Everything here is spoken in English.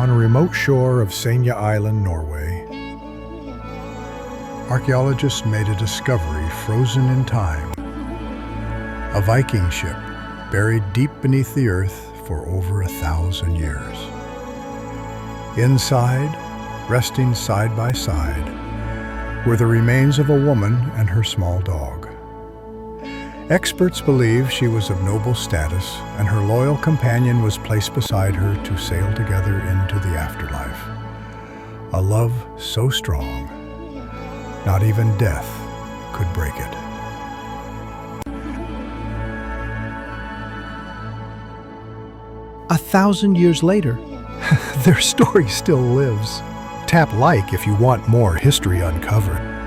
On a remote shore of Senja Island, Norway, archaeologists made a discovery frozen in time. A Viking ship buried deep beneath the earth for over 1,000 years. Inside, resting side by side, were the remains of a woman and her small dog. Experts believe she was of noble status, and her loyal companion was placed beside her to sail together into the afterlife. A love so strong, not even death could break it. A 1,000 years later, Their story still lives. Tap like if you want more history uncovered.